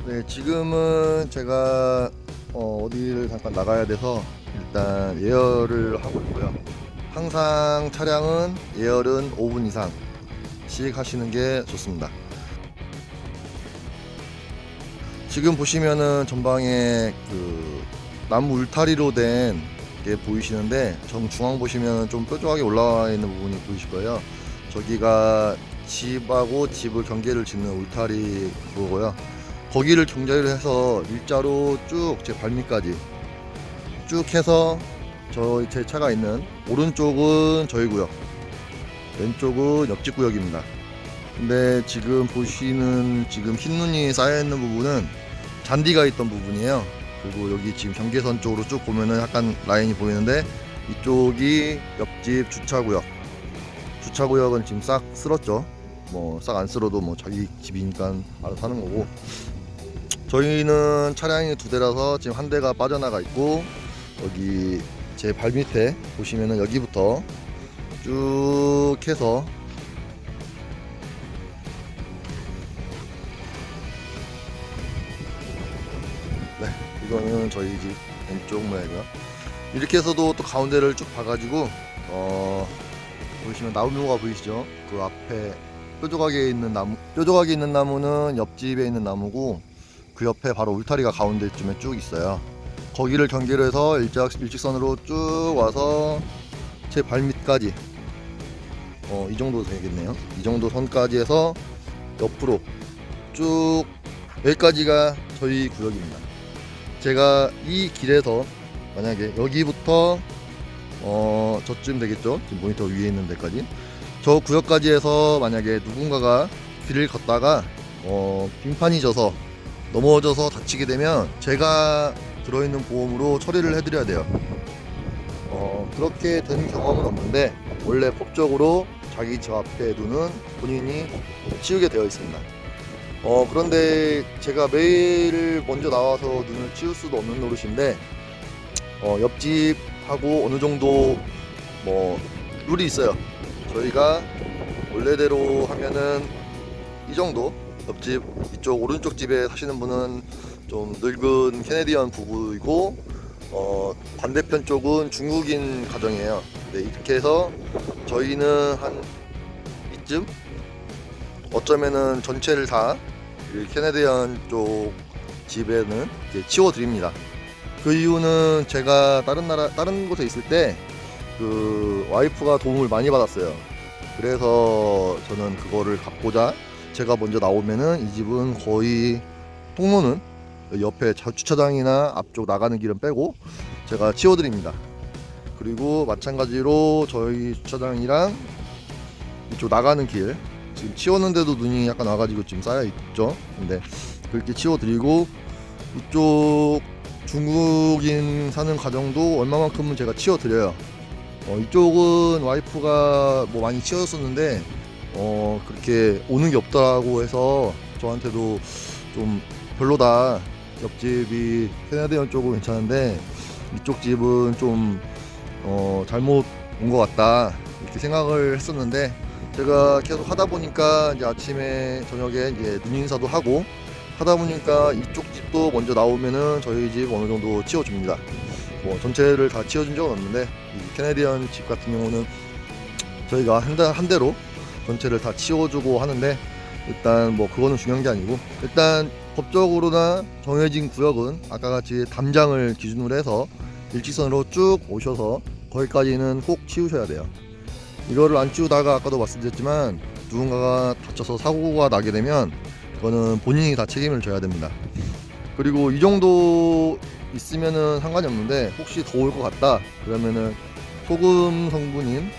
네, 지금은 제가 어디를 잠깐 나가야 돼서 일단 예열을 하고 있고요. 항상 차량은 예열은 5분 이상씩 하시는 게 좋습니다. 지금 보시면은 전방에 그 나무 울타리로 된 게 보이시는데 정중앙 보시면 좀 뾰족하게 올라와 있는 부분이 보이실 거예요. 저기가 집하고 집을 경계를 짓는 울타리 그거고요. 거기를 경계를 해서 일자로 쭉 제 발밑까지 쭉 해서 제 차가 있는 오른쪽은 저희 구역, 왼쪽은 옆집 구역입니다. 근데 지금 보시는 지금 흰 눈이 쌓여 있는 부분은 잔디가 있던 부분이에요. 그리고 여기 지금 경계선 쪽으로 쭉 보면은 약간 라인이 보이는데 이쪽이 옆집 주차구역. 주차구역은 지금 싹 쓸었죠. 뭐 싹 안 쓸어도 뭐 자기 집이니까 알아서 하는 거고. 저희는 차량이 두 대라서 지금 한 대가 빠져나가 있고, 여기 제 발 밑에 보시면은 여기부터 쭉 해서 네, 이거는 저희 집 왼쪽 모양이고요. 이렇게 해서도 또 가운데를 쭉 봐가지고 보시면 나무가 보이시죠? 그 앞에 뾰족하게 있는 나무는 옆집에 있는 나무고, 그 옆에 바로 울타리가 가운데쯤에 쭉 있어요. 거기를 경계로 해서 일직선으로 쭉 와서 제 발밑까지 이 정도 되겠네요. 이 정도 선까지 해서 옆으로 쭉 여기까지가 저희 구역입니다. 제가 이 길에서 만약에 여기부터 저쯤 되겠죠? 지금 모니터 위에 있는 데까지, 저 구역까지 해서 만약에 누군가가 길을 걷다가 빙판이 져서 넘어져서 다치게 되면 제가 들어있는 보험으로 처리를 해드려야 돼요. 그렇게 된 경험은 없는데 원래 법적으로 자기 집 앞에 두는 본인이 치우게 되어 있습니다. 그런데 제가 매일 먼저 나와서 눈을 치울 수도 없는 노릇인데 옆집하고 어느 정도 뭐 룰이 있어요. 저희가 원래대로 하면은 이 정도, 옆집 이쪽 오른쪽 집에 사시는 분은 좀 늙은 캐네디언 부부이고 반대편 쪽은 중국인 가정이에요. 네, 이렇게 해서 저희는 한 이쯤 어쩌면은 전체를 다 캐네디언 쪽 집에는 이렇게 치워드립니다. 그 이유는 제가 다른 곳에 있을 때 그 와이프가 도움을 많이 받았어요. 그래서 저는 그거를 갚고자 제가 먼저 나오면은 이 집은 거의 통로는 옆에 주차장이나 앞쪽 나가는 길은 빼고 제가 치워드립니다. 그리고 마찬가지로 저희 주차장이랑 이쪽 나가는 길 지금 치웠는데도 눈이 약간 와가지고 지금 쌓여 있죠. 근데 그렇게 치워드리고 이쪽 중국인 사는 가정도 얼마만큼은 제가 치워드려요. 이쪽은 와이프가 뭐 많이 치웠었는데 그렇게 오는 게 없다고 해서 저한테도 좀 별로다. 옆집이 캐나디언 쪽은 괜찮은데 이쪽 집은 좀 잘못 온 것 같다 이렇게 생각을 했었는데, 제가 계속 하다 보니까 이제 아침에 저녁에 이제 눈인사도 하고 하다 보니까 이쪽 집도 먼저 나오면은 저희 집 어느 정도 치워줍니다. 뭐 전체를 다 치워준 적은 없는데 이 캐네디언 집 같은 경우는 저희가 한 대로 전체를 다 치워주고 하는데, 일단 뭐 그거는 중요한 게 아니고, 일단 법적으로나 정해진 구역은 아까 같이 담장을 기준으로 해서 일직선으로 쭉 오셔서 거기까지는 꼭 치우셔야 돼요. 이거를 안 치우다가 아까도 말씀드렸지만 누군가가 다쳐서 사고가 나게 되면 그거는 본인이 다 책임을 져야 됩니다. 그리고 이 정도 있으면은 상관이 없는데 혹시 더 올 것 같다 그러면은 소금 성분인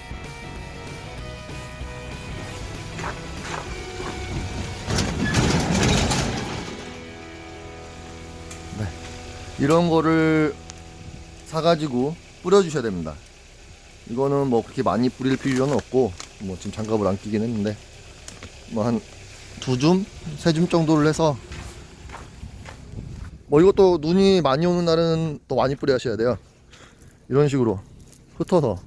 이런 거를 사가지고 뿌려주셔야 됩니다. 이거는 뭐 그렇게 많이 뿌릴 필요는 없고, 뭐 지금 장갑을 안 끼긴 했는데 뭐 한 2줌? 3줌 정도를 해서, 뭐 이것도 눈이 많이 오는 날은 또 많이 뿌려야 돼요. 이런 식으로 흩어서